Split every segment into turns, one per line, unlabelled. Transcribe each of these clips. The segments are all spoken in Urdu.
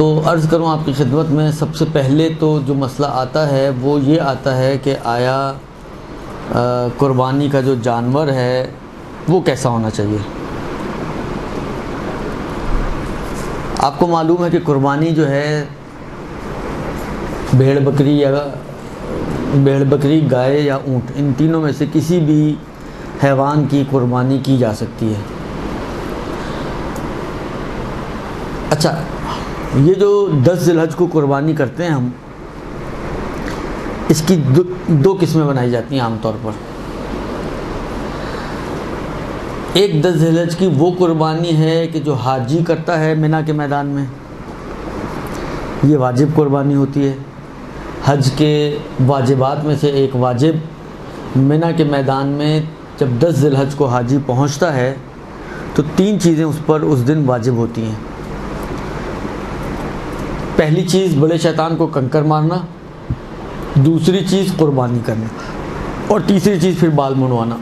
تو عرض کروں آپ کی خدمت میں، سب سے پہلے تو جو مسئلہ آتا ہے وہ یہ آتا ہے کہ آیا قربانی کا جو جانور ہے وہ کیسا ہونا چاہیے۔ آپ کو معلوم ہے کہ قربانی جو ہے بھیڑ بکری، گائے یا اونٹ، ان تینوں میں سے کسی بھی حیوان کی قربانی کی جا سکتی ہے۔ اچھا، یہ جو 10 ذی الحج کو قربانی کرتے ہیں ہم، اس کی دو قسمیں بنائی جاتی ہیں عام طور پر۔ ایک 10 ذی الحج کی وہ قربانی ہے کہ جو حاجی کرتا ہے منی کے میدان میں، یہ واجب قربانی ہوتی ہے۔ حج کے واجبات میں سے ایک واجب، منی کے میدان میں جب 10 ذی الحج کو حاجی پہنچتا ہے تو 3 چیزیں اس پر اس دن واجب ہوتی ہیں۔ پہلی چیز بڑے شیطان کو کنکر مارنا، دوسری چیز قربانی کرنا، اور تیسری چیز پھر بال منڈوانا۔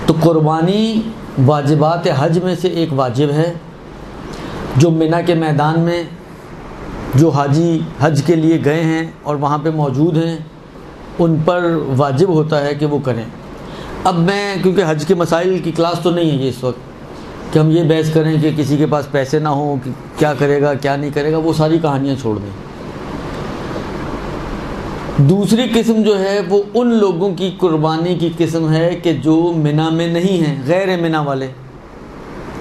تو قربانی واجبات حج میں سے ایک واجب ہے، جو منی کے میدان میں جو حاجی حج کے لیے گئے ہیں اور وہاں پہ موجود ہیں ان پر واجب ہوتا ہے کہ وہ کریں۔ اب میں کیونکہ حج کے مسائل کی کلاس تو نہیں ہے یہ اس وقت کہ ہم یہ بحث کریں کہ کسی کے پاس پیسے نہ ہوں کہ کیا کرے گا کیا نہیں کرے گا، وہ ساری کہانیاں چھوڑ دیں۔ دوسری قسم جو ہے وہ ان لوگوں کی قربانی کی قسم ہے کہ جو منی میں نہیں ہیں، غیر منی والے۔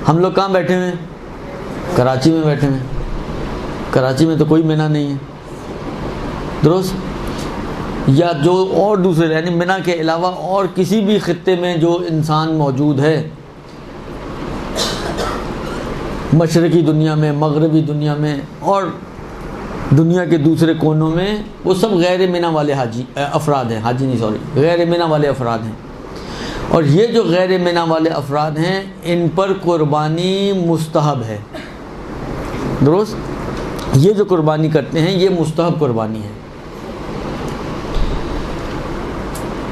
ہم لوگ کہاں بیٹھے ہوئے ہیں؟ کراچی میں بیٹھے ہوئے ہیں۔ کراچی میں تو کوئی منی نہیں ہے، درست؟ یا جو اور دوسرے یعنی منی کے علاوہ اور کسی بھی خطے میں جو انسان موجود ہے، مشرقی دنیا میں، مغربی دنیا میں اور دنیا کے دوسرے کونوں میں، وہ سب غیر منی والے افراد ہیں، غیر منی والے افراد ہیں۔ اور یہ جو غیر منی والے افراد ہیں ان پر قربانی مستحب ہے، درست؟ یہ جو قربانی کرتے ہیں یہ مستحب قربانی ہے۔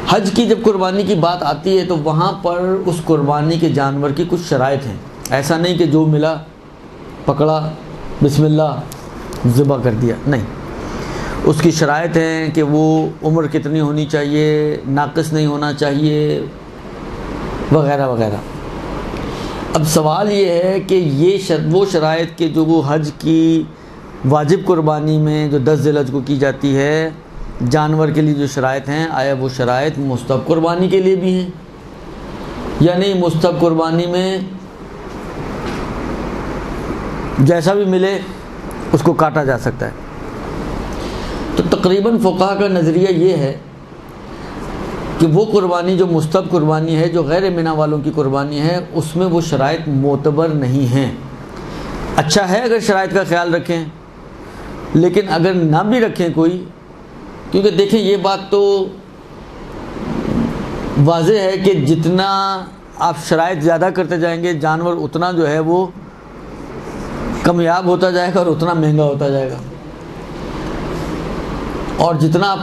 حج کی جب قربانی کی بات آتی ہے تو وہاں پر اس قربانی کے جانور کی کچھ شرائط ہیں۔ ایسا نہیں کہ جو ملا پکڑا بسم اللہ ذبح کر دیا، نہیں۔ اس کی شرائط ہیں کہ وہ عمر کتنی ہونی چاہیے، ناقص نہیں ہونا چاہیے، وغیرہ وغیرہ۔ اب سوال یہ ہے کہ یہ وہ شرائط کہ جو وہ حج کی واجب قربانی میں جو 10 ذی الحج کو کی جاتی ہے جانور کے لیے جو شرائط ہیں، آیا وہ شرائط مستحب قربانی کے لیے بھی ہیں یا نہیں؟ مستحب قربانی میں جیسا بھی ملے اس کو کاٹا جا سکتا ہے۔ تو تقریباً فقہا کا نظریہ یہ ہے کہ وہ قربانی جو مستحب قربانی ہے، جو غیر منی والوں کی قربانی ہے، اس میں وہ شرائط معتبر نہیں ہیں۔ اچھا ہے اگر شرائط کا خیال رکھیں، لیکن اگر نہ بھی رکھیں کوئی، کیونکہ دیکھیں یہ بات تو واضح ہے کہ جتنا آپ شرائط زیادہ کرتے جائیں گے جانور اتنا جو ہے وہ کمیاب ہوتا جائے گا اور اتنا مہنگا ہوتا جائے گا، اور جتنا آپ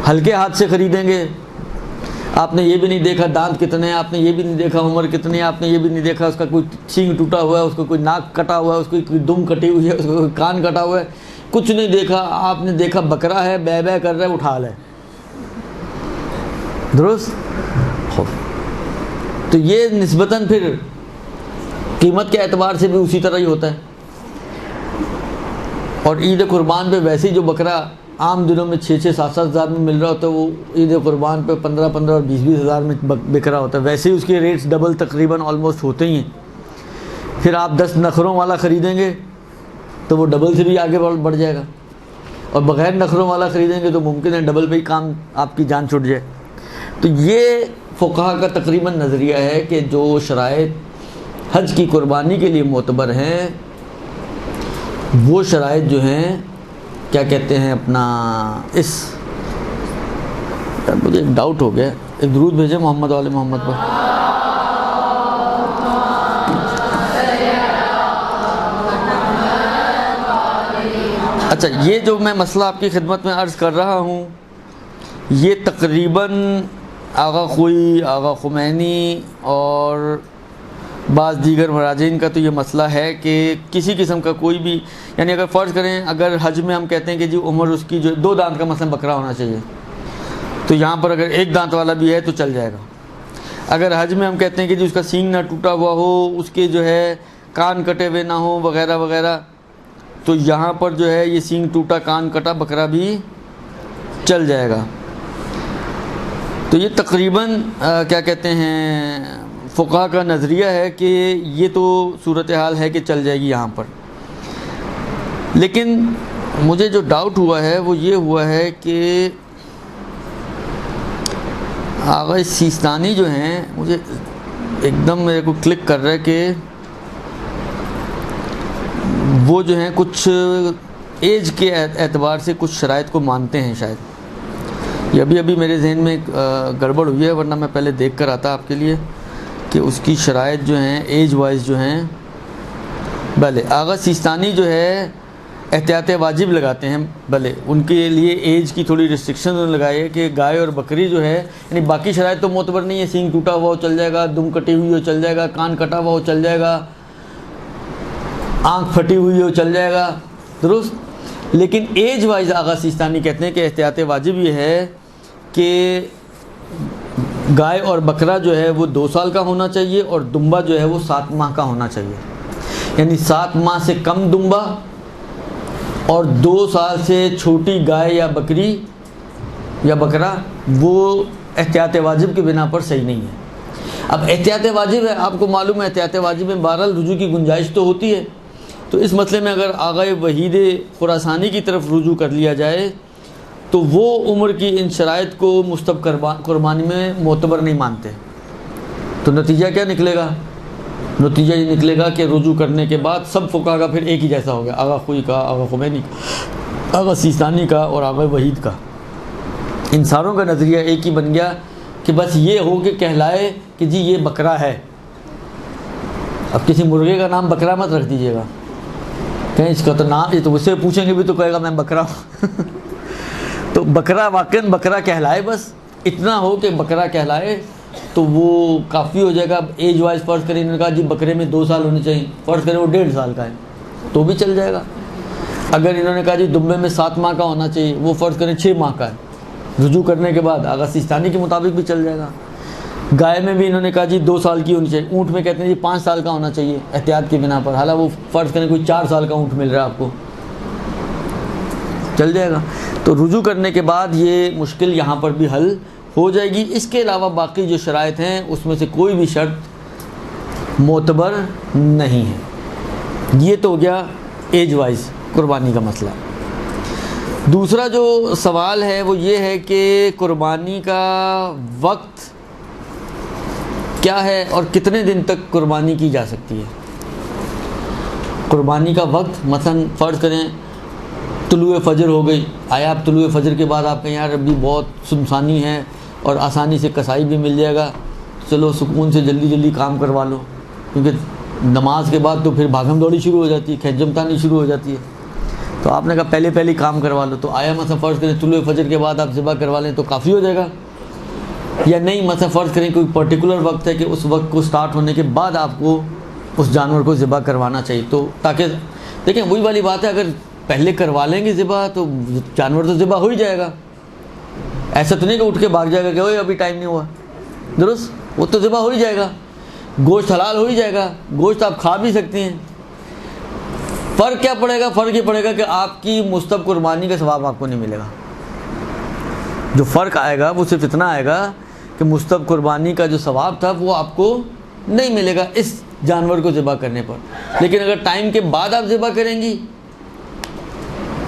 ہلکے ہاتھ سے خریدیں گے، آپ نے یہ بھی نہیں دیکھا دانت کتنے ہیں، آپ نے یہ بھی نہیں دیکھا عمر کتنی ہے، آپ نے یہ بھی نہیں دیکھا اس کا کوئی سینگ ٹوٹا ہوا ہے، اس کو کوئی ناک کٹا ہوا ہے، اس کو کوئی دم کٹی ہوئی ہے، اس کو کوئی کان کٹا ہوا ہے، کچھ نہیں دیکھا، آپ نے دیکھا بکرا ہے بے بے کر رہا ہے، اٹھا لے، درست؟ تو یہ نسبتاً پھر قیمت کے اعتبار سے بھی اسی طرح ہی ہوتا ہے۔ اور عید قربان پہ ویسے ہی جو بکرا عام دنوں میں 6-6 7-7 ہزار میں مل رہا ہوتا ہے، وہ عید قربان پہ 15-15 اور 20-20 ہزار میں بک رہا ہوتا ہے۔ ویسے ہی اس کے ریٹس ڈبل تقریباً آلموسٹ ہوتے ہی ہیں۔ پھر آپ 10 نخروں والا خریدیں گے تو وہ ڈبل سے بھی آگے بڑھ جائے گا، اور بغیر نخروں والا خریدیں گے تو ممکن ہے ڈبل پہ ہی کام آپ کی جان چھوٹ جائے۔ تو یہ فقہا کا تقریباً نظریہ ہے کہ جو شرائط حج کی قربانی کے لیے معتبر ہیں، وہ شرائط جو ہیں کیا کہتے ہیں اپنا مجھے ایک ڈاؤٹ ہو گیا، ایک درود بھیجیں محمد والے محمد پر۔ اچھا، یہ جو میں مسئلہ آپ کی خدمت میں عرض کر رہا ہوں، یہ تقریباً آغا خوئی، آغا خمینی اور بعض دیگر مراجعین کا تو یہ مسئلہ ہے کہ کسی قسم کا کوئی بھی، یعنی اگر فرض کریں اگر حج میں ہم کہتے ہیں کہ جی عمر اس کی جو 2 دانت کا مثلا بکرا ہونا چاہیے، تو یہاں پر اگر 1 دانت والا بھی ہے تو چل جائے گا۔ اگر حج میں ہم کہتے ہیں کہ جی اس کا سینگ نہ ٹوٹا ہوا ہو، اس کے جو ہے کان کٹے ہوئے نہ ہوں وغیرہ وغیرہ، تو یہاں پر جو ہے یہ سینگ ٹوٹا کان کٹا بکرا بھی چل جائے گا۔ تو یہ تقریباً کیا کہتے ہیں فقہا کا نظریہ ہے کہ یہ تو صورتحال ہے کہ چل جائے گی یہاں پر۔ لیکن مجھے جو ڈاؤٹ ہوا ہے وہ یہ ہوا ہے کہ آغا سیستانی جو ہیں، مجھے ایک دم میرے کو کلک کر رہا ہے کہ وہ جو ہیں کچھ ایج کے اعتبار سے کچھ شرائط کو مانتے ہیں شاید۔ یہ ابھی میرے ذہن میں گڑبڑ ہوئی ہے، ورنہ میں پہلے دیکھ کر آتا آپ کے لیے کہ اس کی شرائط جو ہیں ایج وائز جو ہیں۔ بھلے آغا سیستانی جو ہے احتیاط واجب لگاتے ہیں، بھلے ان کے لیے ایج کی تھوڑی ریسٹرکشن لگائی ہے کہ گائے اور بکری جو ہے، یعنی باقی شرائط تو معتبر نہیں ہے، سینگ ٹوٹا ہوا ہو چل جائے گا، دم کٹی ہوئی ہو چل جائے گا، کان کٹا ہوا ہو چل جائے گا، آنکھ پھٹی ہوئی ہو چل جائے گا، درست۔ لیکن ایج وائز آغا سیستانی کہتے ہیں کہ احتیاط واجب یہ ہے کہ گائے اور بکرا جو ہے وہ 2 سال کا ہونا چاہیے اور دمبا جو ہے وہ 7 ماہ کا ہونا چاہیے، یعنی 7 ماہ سے کم دمبا اور 2 سال سے چھوٹی گائے یا بکری یا بکرا وہ احتیاط واجب کی بنا پر صحیح نہیں ہے۔ اب احتیاط واجب ہے، آپ کو معلوم ہے احتیاط واجب میں بہرحال رجوع کی گنجائش تو ہوتی ہے، تو اس مسئلے میں اگر آغا وحید خراسانی کی طرف رجوع کر لیا جائے تو وہ عمر کی ان شرائط کو مستب قربانی میں معتبر نہیں مانتے، تو نتیجہ کیا نکلے گا؟ نتیجہ یہ نکلے گا کہ رجوع کرنے کے بعد سب فقہا کا پھر ایک ہی جیسا ہو گیا، آغا خوئی کا، آغا خمینی کا، آغا سیستانی کا اور آغا وحید کا، ان ساروں کا نظریہ ایک ہی بن گیا کہ بس یہ ہو کہ کہلائے کہ جی یہ بکرا ہے۔ اب کسی مرغے کا نام بکرا مت رکھ دیجیے گا، کہیں اس کا تو نام، یہ تو اس سے پوچھیں گے بھی تو کہے گا میں بکرا ہوں تو بکرا واقعاً بکرا کہلائے، بس اتنا ہو کہ بکرا کہلائے تو وہ کافی ہو جائے گا۔ ایج وائز فرض کریں انہوں نے کہا جی بکرے میں 2 سال ہونے چاہیے، فرض کریں وہ 1.5 سال کا ہے تو بھی چل جائے گا۔ اگر انہوں نے کہا جی دمبے میں 7 ماہ کا ہونا چاہیے، وہ فرض کریں 6 ماہ کا ہے، رجوع کرنے کے بعد آغا سیستانی کے مطابق بھی چل جائے گا۔ گائے میں بھی انہوں نے کہا جی 2 سال کی ہونی چاہیے، اونٹ میں کہتے ہیں جی 5 سال کا ہونا چاہیے احتیاط کی بنا پر، حالانکہ وہ فرض کریں کوئی 4 سال کا اونٹ مل رہا ہے آپ کو، چل جائے گا۔ تو رجوع کرنے کے بعد یہ مشکل یہاں پر بھی حل ہو جائے گی۔ اس کے علاوہ باقی جو شرائط ہیں اس میں سے کوئی بھی شرط معتبر نہیں ہے۔ یہ تو ہو گیا ایج وائز قربانی کا مسئلہ۔ دوسرا جو سوال ہے وہ یہ ہے کہ قربانی کا وقت کیا ہے اور کتنے دن تک قربانی کی جا سکتی ہے۔ قربانی کا وقت مثلا فرض کریں طلوع فجر ہو گئی، آیا آپ طلوع فجر کے بعد آپ کہیں یار ابھی بہت سنسانی ہے اور آسانی سے کسائی بھی مل جائے گا، چلو سکون سے جلدی جلدی کام کروا لو، کیونکہ نماز کے بعد تو پھر بھاگم دوڑی شروع ہو جاتی ہے، کھجم تانی شروع ہو جاتی ہے، تو آپ نے کہا پہلے ہی کام کروا لو۔ تو آیا مثلا فرض کریں طلوع فجر کے بعد آپ ذبح کروا لیں تو کافی ہو جائے گا، یا نہیں مثلا فرض کریں کوئی پرٹیکولر وقت ہے کہ اس وقت کو سٹارٹ ہونے کے بعد آپ کو اس جانور کو ذبح کروانا چاہیے، تو تاکہ دیکھیں وہی والی بات ہے، اگر پہلے کروا لیں گے ذبح تو جانور تو ذبح ہو ہی جائے گا، ایسا تو نہیں کہ اٹھ کے بھاگ جائے گا کہ اوے ابھی ٹائم نہیں ہوا، درست، وہ تو ذبح ہو ہی جائے گا، گوشت حلال ہو ہی جائے گا، گوشت آپ کھا بھی سکتے ہیں۔ فرق کیا پڑے گا؟ فرق یہ پڑے گا کہ آپ کی مستب قربانی کا ثواب آپ کو نہیں ملے گا۔ جو فرق آئے گا وہ صرف اتنا آئے گا کہ مستب قربانی کا جو ثواب تھا وہ آپ کو نہیں ملے گا اس جانور کو ذبح کرنے پر، لیکن اگر ٹائم کے بعد آپ ذبح کریں گی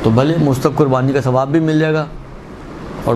تو بھلے مستب قربانی کا ثواب بھی مل جائے گا۔